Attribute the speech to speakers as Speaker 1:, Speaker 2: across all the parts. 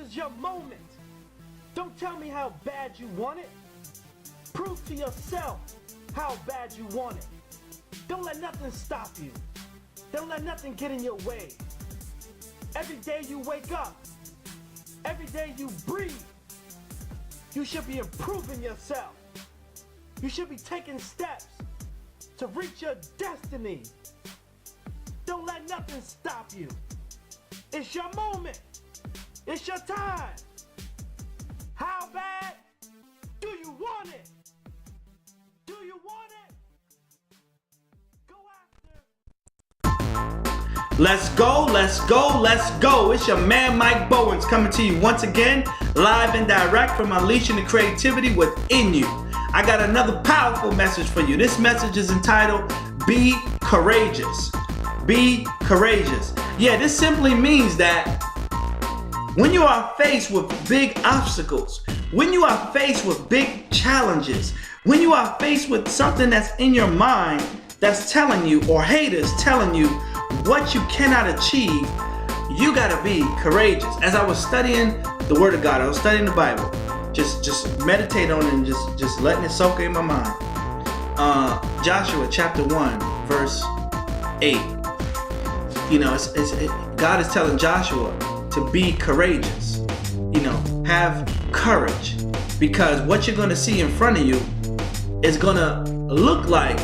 Speaker 1: is your moment. Don't tell me how bad you want it. Prove to yourself how bad you want it. Don't let nothing stop you. Don't let nothing get in your way. Every day you wake up, every day you breathe, you should be improving yourself. You should be taking steps to reach your destiny. Don't let nothing stop you. It's your moment. It's your time. How bad do you want it? Do you want it? Go after. Let's go, let's go, let's go. It's your man Mike Bowens coming to you once again, live and direct from Unleashing the Creativity Within You. I got another powerful message for you. This message is entitled, Be Courageous. Be courageous. Yeah, this simply means that when you are faced with big obstacles, when you are faced with big challenges, when you are faced with something that's in your mind that's telling you, or haters telling you what you cannot achieve, you gotta be courageous. As I was studying the Word of God, I was studying the Bible, just meditate on it and just letting it soak in my mind. Joshua chapter 1, verse 8. You know, God is telling Joshua to be courageous. You know, have courage, because what you're going to see in front of you is going to look like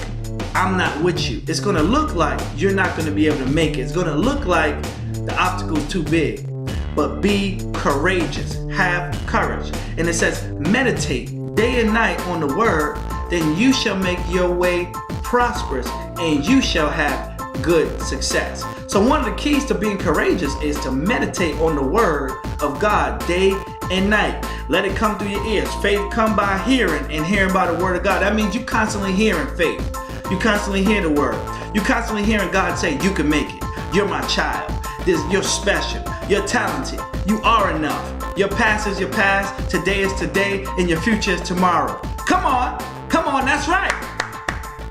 Speaker 1: I'm not with you. It's going to look like you're not going to be able to make it. It's going to look like the obstacle's too big. But be courageous. Have courage. And it says, meditate day and night on the word, then you shall make your way prosperous and you shall have good success. So one of the keys to being courageous is to meditate on the word of God day and night. Let it come through your ears. Faith come by hearing, and hearing by the word of God. That means you constantly hearing faith. You constantly hear the word. You constantly hearing God say, you can make it. You're my child. You're special. You're talented. You are enough. Your past is your past. Today is today, and your future is tomorrow. Come on. Come on. That's right.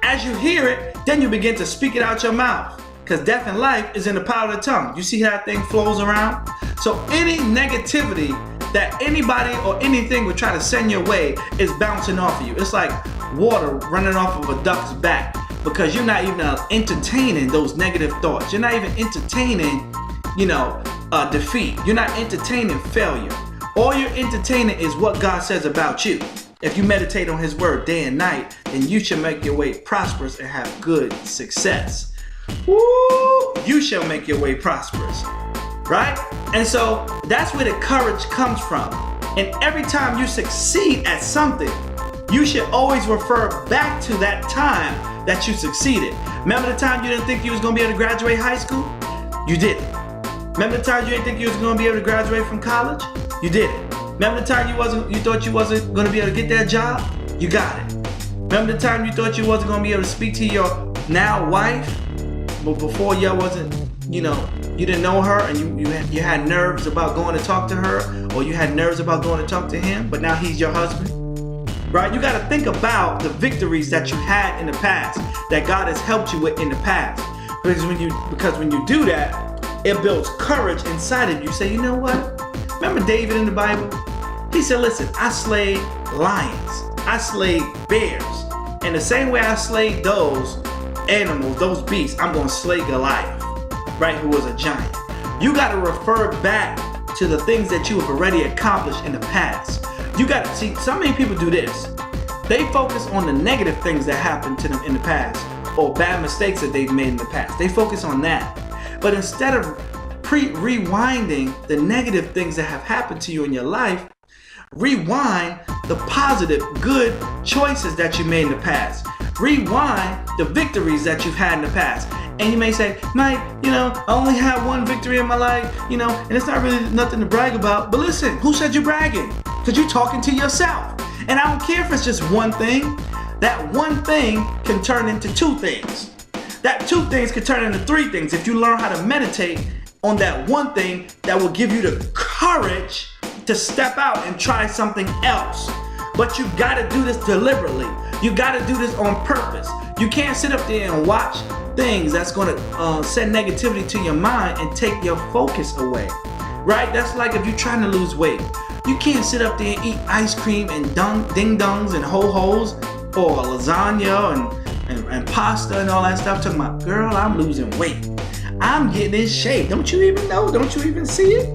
Speaker 1: As you hear it, then you begin to speak it out your mouth. Because death and life is in the power of the tongue. You see how that thing flows around? So any negativity that anybody or anything would try to send your way is bouncing off of you. It's like water running off of a duck's back, because you're not even entertaining those negative thoughts. You're not even entertaining, defeat. You're not entertaining failure. All you're entertaining is what God says about you. If you meditate on His word day and night, then you shall make your way prosperous and have good success. Woo! You shall make your way prosperous, right? And so that's where the courage comes from. And every time you succeed at something, you should always refer back to that time that you succeeded. Remember the time you didn't think you was going to be able to graduate high school? You did it. Remember the time you didn't think you was going to be able to graduate from college? You did it. Remember the time you thought you wasn't going to be able to get that job? You got it. Remember the time you thought you wasn't going to be able to speak to your now wife? But before y'all wasn't, you didn't know her, and you had nerves about going to talk to her, or you had nerves about going to talk to him, but now he's your husband, right? You got to think about the victories that you had in the past, that God has helped you with in the past. Because when you do that, it builds courage inside of you. You say, you know what? Remember David in the Bible? He said, listen, I slayed lions. I slayed bears. And the same way I slayed those animals, those beasts, I'm going to slay Goliath, right, who was a giant. You got to refer back to the things that you have already accomplished in the past. You got to see, so many people do this. They focus on the negative things that happened to them in the past, or bad mistakes that they've made in the past. They focus on that. But instead of rewinding the negative things that have happened to you in your life, rewind the positive, good choices that you made in the past. Rewind the victories that you've had in the past. And you may say, Mike, I only had one victory in my life, and it's not really nothing to brag about. But listen, who said you're bragging? Because you're talking to yourself. And I don't care if it's just one thing. That one thing can turn into two things. That two things can turn into three things if you learn how to meditate on that one thing that will give you the courage to step out and try something else. But you gotta do this deliberately. You gotta do this on purpose. You can't sit up there and watch things that's gonna send negativity to your mind and take your focus away. right? That's like if you're trying to lose weight. You can't sit up there and eat ice cream and ding-dongs and ho-hos or lasagna and pasta and all that stuff. Talking about, girl, I'm losing weight. I'm getting in shape. Don't you even know? Don't you even see it?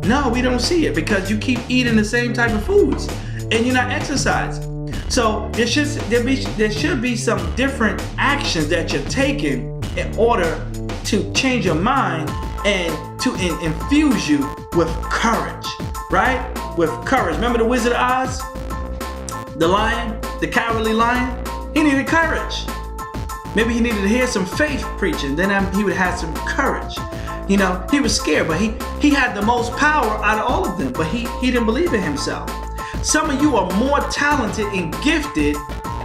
Speaker 1: No, we don't see it because you keep eating the same type of foods and you're not exercising. So there should be some different actions that you're taking in order to change your mind and to infuse you with courage, right? With courage. Remember the Wizard of Oz? The lion, the cowardly lion? He needed courage. Maybe he needed to hear some faith preaching, then he would have some courage. You know, he was scared, but he had the most power out of all of them, but he didn't believe in himself. Some of you are more talented and gifted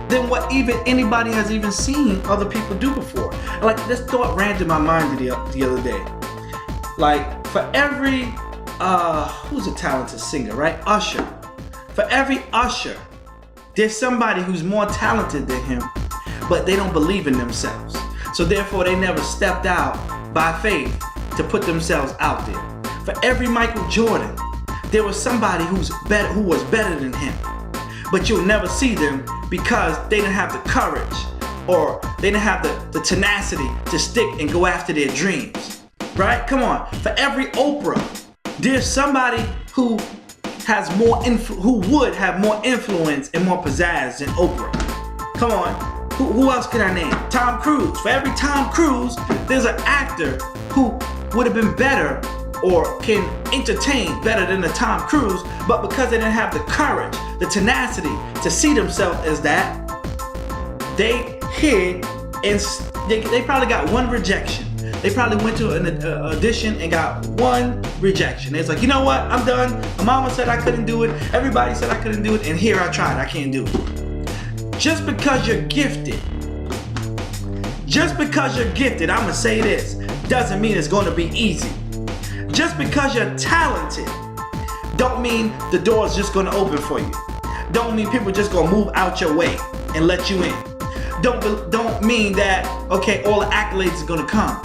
Speaker 1: than what even anybody has even seen other people do before. Like, this thought ran through my mind the other day. Like, for every, who's a talented singer, right? Usher. For every usher, there's somebody who's more talented than him, but they don't believe in themselves. So therefore, they never stepped out by faith to put themselves out there. For every Michael Jordan, there was somebody who was better than him. But you'll never see them because they didn't have the courage or they didn't have the tenacity to stick and go after their dreams. Right? Come on. For every Oprah, there's somebody who has more who would have more influence and more pizzazz than Oprah. Come on. Who else can I name? Tom Cruise. For every Tom Cruise, there's an actor who would have been better or can entertain better than the Tom Cruise, but because they didn't have the courage, the tenacity to see themselves as that, they hid and they probably got one rejection. They probably went to an audition and got one rejection. It's like, you know what? I'm done. My mama said I couldn't do it. Everybody said I couldn't do it, and here I tried. I can't do it. Just because you're gifted, I'm gonna say this, doesn't mean it's gonna be easy. Just because you're talented, don't mean the door's just gonna open for you. Don't mean people just gonna move out your way and let you in. Don't mean that, okay, all the accolades are gonna come.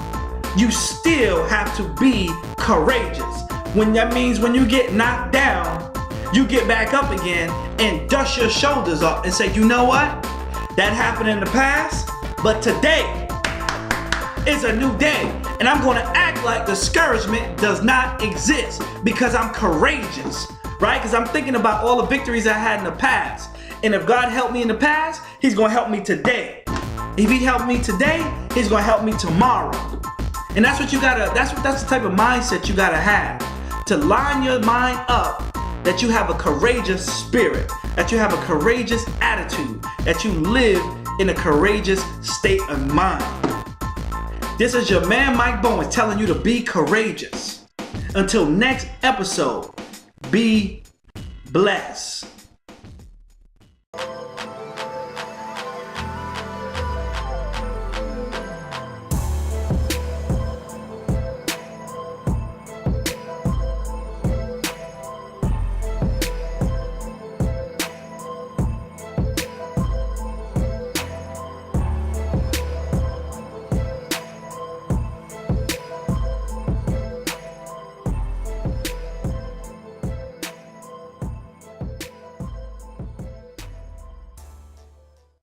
Speaker 1: You still have to be courageous. That means when you get knocked down, you get back up again and dust your shoulders up and say, you know what? That happened in the past, but today is a new day. And I'm gonna act like discouragement does not exist because I'm courageous, right? Because I'm thinking about all the victories I had in the past. And if God helped me in the past, He's gonna help me today. If He helped me today, He's gonna help me tomorrow. And that's what you gotta, that's the type of mindset you gotta have. To line your mind up that you have a courageous spirit, that you have a courageous attitude, that you live in a courageous state of mind. This is your man Mike Bowens telling you to be courageous. Until next episode, be blessed.